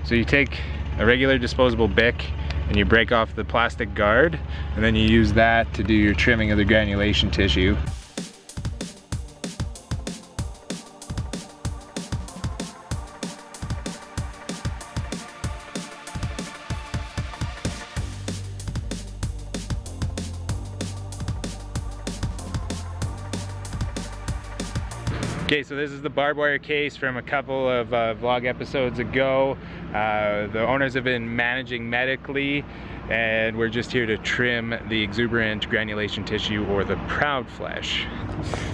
So you take a regular disposable Bick and you break off the plastic guard, and then you use that to do your trimming of the granulation tissue. Okay, so this is the barbed wire case from a couple of vlog episodes ago. The owners have been managing medically, and we're just here to trim the exuberant granulation tissue, or the proud flesh.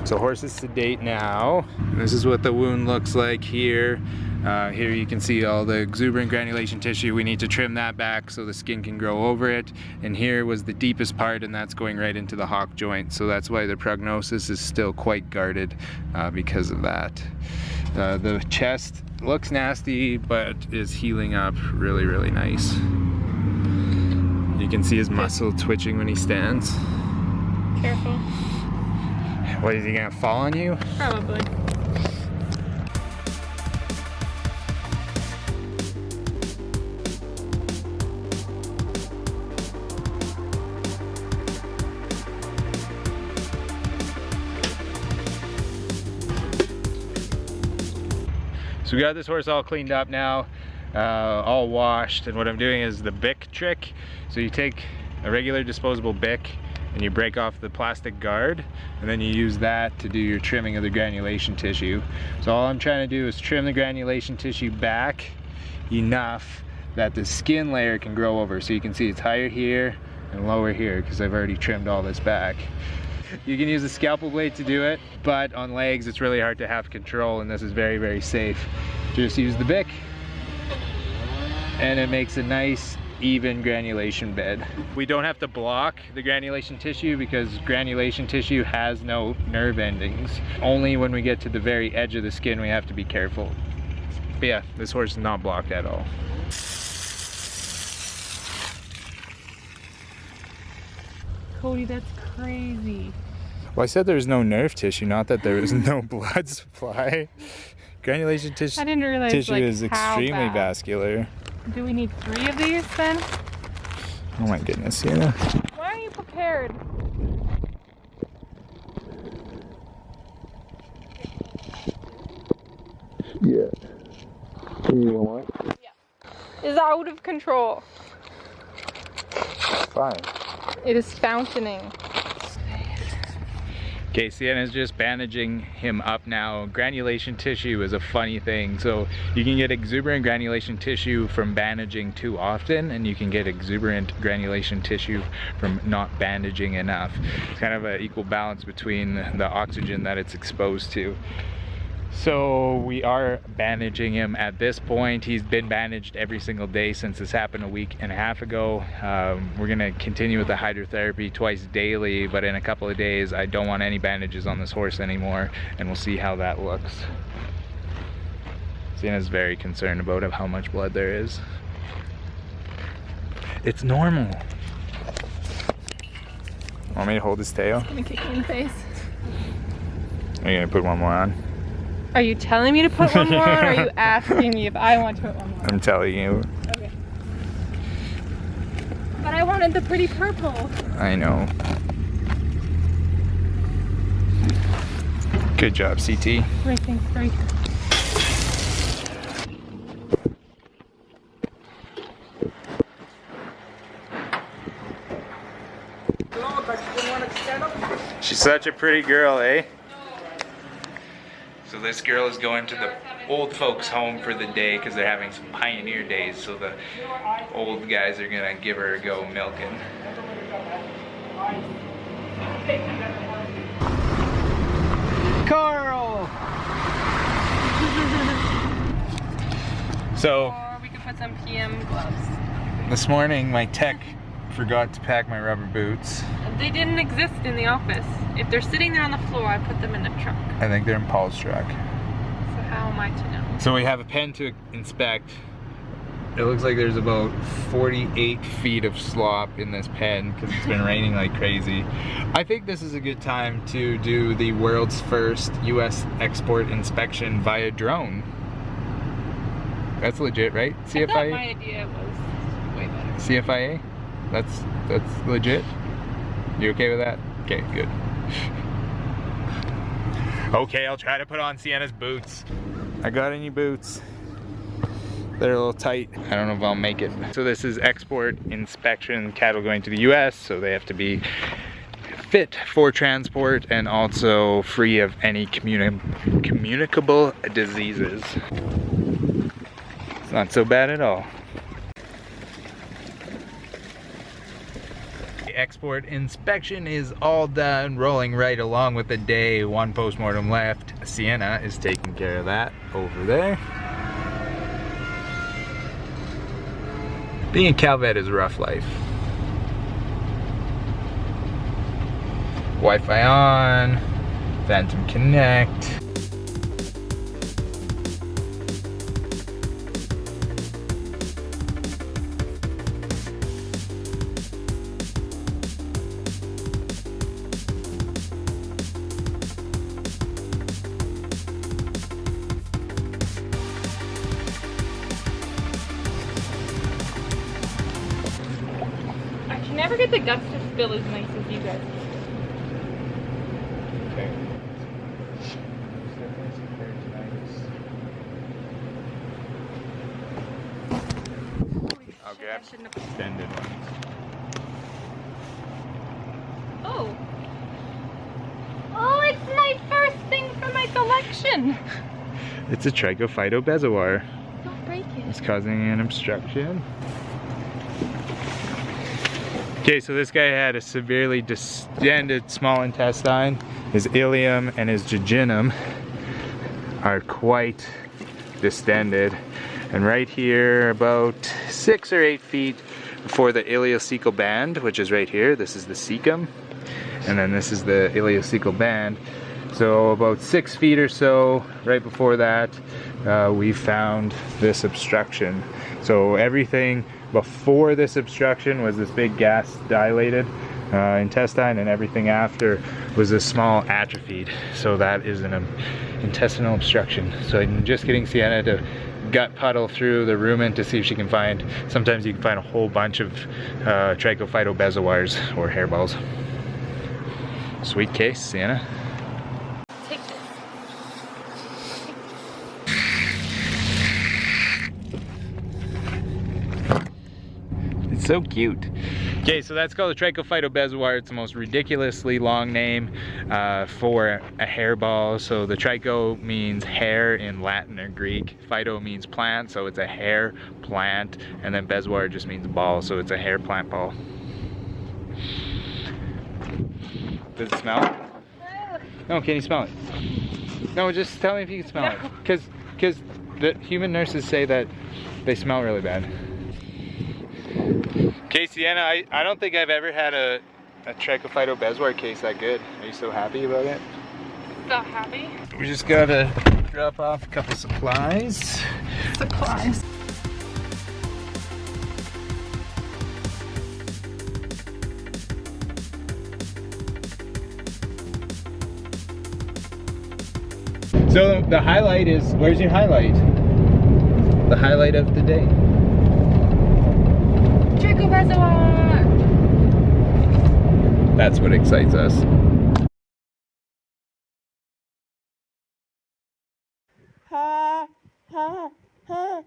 So horse is sedate now. This is what the wound looks like here. Here you can see all the exuberant granulation tissue. We need to trim that back so the skin can grow over it. And here was the deepest part, and that's going right into the hock joint. So that's why the prognosis is still quite guarded because of that. The chest looks nasty, but is healing up really, really nice. You can see his muscle twitching when he stands. Careful. What, is he gonna fall on you? Probably. So we got this horse all cleaned up now, all washed, and what I'm doing is the Bick trick. So you take a regular disposable Bick and you break off the plastic guard, and then you use that to do your trimming of the granulation tissue. So all I'm trying to do is trim the granulation tissue back enough that the skin layer can grow over. So you can see it's higher here and lower here because I've already trimmed all this back. You can use a scalpel blade to do it, but on legs it's really hard to have control, and this is very, very safe. Just use the Bick, and it makes a nice, even granulation bed. We don't have to block the granulation tissue because granulation tissue has no nerve endings. Only when we get to the very edge of the skin we have to be careful. But yeah, this horse is not blocked at all. Cody, that's crazy. Well, I said there was no nerve tissue, not that there was no blood supply. Granulation tissue, I didn't realize tissue like, is extremely vascular. Do we need 3 of these then? Oh my goodness, yeah. Why are you prepared? Yeah. You want one? Yeah. Is out of control. Fine. It is fountaining. Okay, Sienna's just bandaging him up now. Granulation tissue is a funny thing. So you can get exuberant granulation tissue from bandaging too often, and you can get exuberant granulation tissue from not bandaging enough. It's kind of an equal balance between the oxygen that it's exposed to. So we are bandaging him at this point. He's been bandaged every single day since this happened a week and a half ago. We're gonna continue with the hydrotherapy twice daily, but in a couple of days I don't want any bandages on this horse anymore, and we'll see how that looks. Sienna's very concerned about how much blood there is. It's normal. Want me to hold his tail? It's gonna kick me in the face. Are you gonna put one more on? Are you telling me to put one more, or are you asking me if I want to put one more? I'm telling you. Okay. But I wanted the pretty purple. I know. Good job, CT. Racing straight. She's such a pretty girl, eh? So this girl is going to the old folks home for the day because they're having some pioneer days. So the old guys are gonna give her a go milking. Carl! So Or we could put some PM gloves. this morning my tech forgot to pack my rubber boots. They didn't exist in the office. If they're sitting there on the floor, I put them in the truck. I think they're in Paul's truck. So how am I to know? So we have a pen to inspect. It looks like there's about 48 feet of slop in this pen because it's been raining like crazy. I think this is a good time to do the world's first US export inspection via drone. That's legit, right? I thought my idea was way better. CFIA? That's legit? You okay with that? Okay, good. Okay, I'll try to put on Sienna's boots. I got any boots. They're a little tight. I don't know if I'll make it. So this is export inspection cattle going to the US, so they have to be fit for transport and also free of any communicable diseases. It's not so bad at all. The export inspection is all done, rolling right along with the day. One postmortem left. Sienna is taking care of that over there. Being a cow vet is a rough life. Wi-Fi on, Phantom Connect. I can never get the guts to spill as nice as you guys. Okay. Holy shit, I shouldn't have... Extended ones. Oh. Oh, it's my first thing from my collection. It's a trichophytobezoar. Don't break it. It's causing an obstruction. Okay, so this guy had a severely distended small intestine. His ileum and his jejunum are quite distended. And right here, about 6 or 8 feet before the ileocecal band, which is right here, this is the cecum, and then this is the ileocecal band. So about 6 feet or so, right before that, we found this obstruction. So everything before this obstruction was this big gas dilated intestine, and everything after was a small atrophied. So that is an intestinal obstruction. So I'm just getting Sienna to gut puddle through the rumen to see if she can find, sometimes you can find a whole bunch of trichophytobezoars or hairballs. Sweet case, Sienna. Take this. It's so cute. Okay, so that's called a trichophytobezoar. It's the most ridiculously long name for a hairball. So the tricho means hair in Latin or Greek. Phyto means plant, so it's a hair plant. And then bezoar just means ball, so it's a hair plant ball. Does it smell? No, can you smell it? No, just tell me if you can smell it. Because the human nurses say that they smell really bad. Okay, Sienna, I don't think I've ever had a trichophytobezoar case that good. Are you so happy about it? So happy. We just gotta drop off a couple supplies. Supplies. So the highlight is, where's your highlight? The highlight of the day. Trichobezoar! That's what excites us. Ha, ha, ha.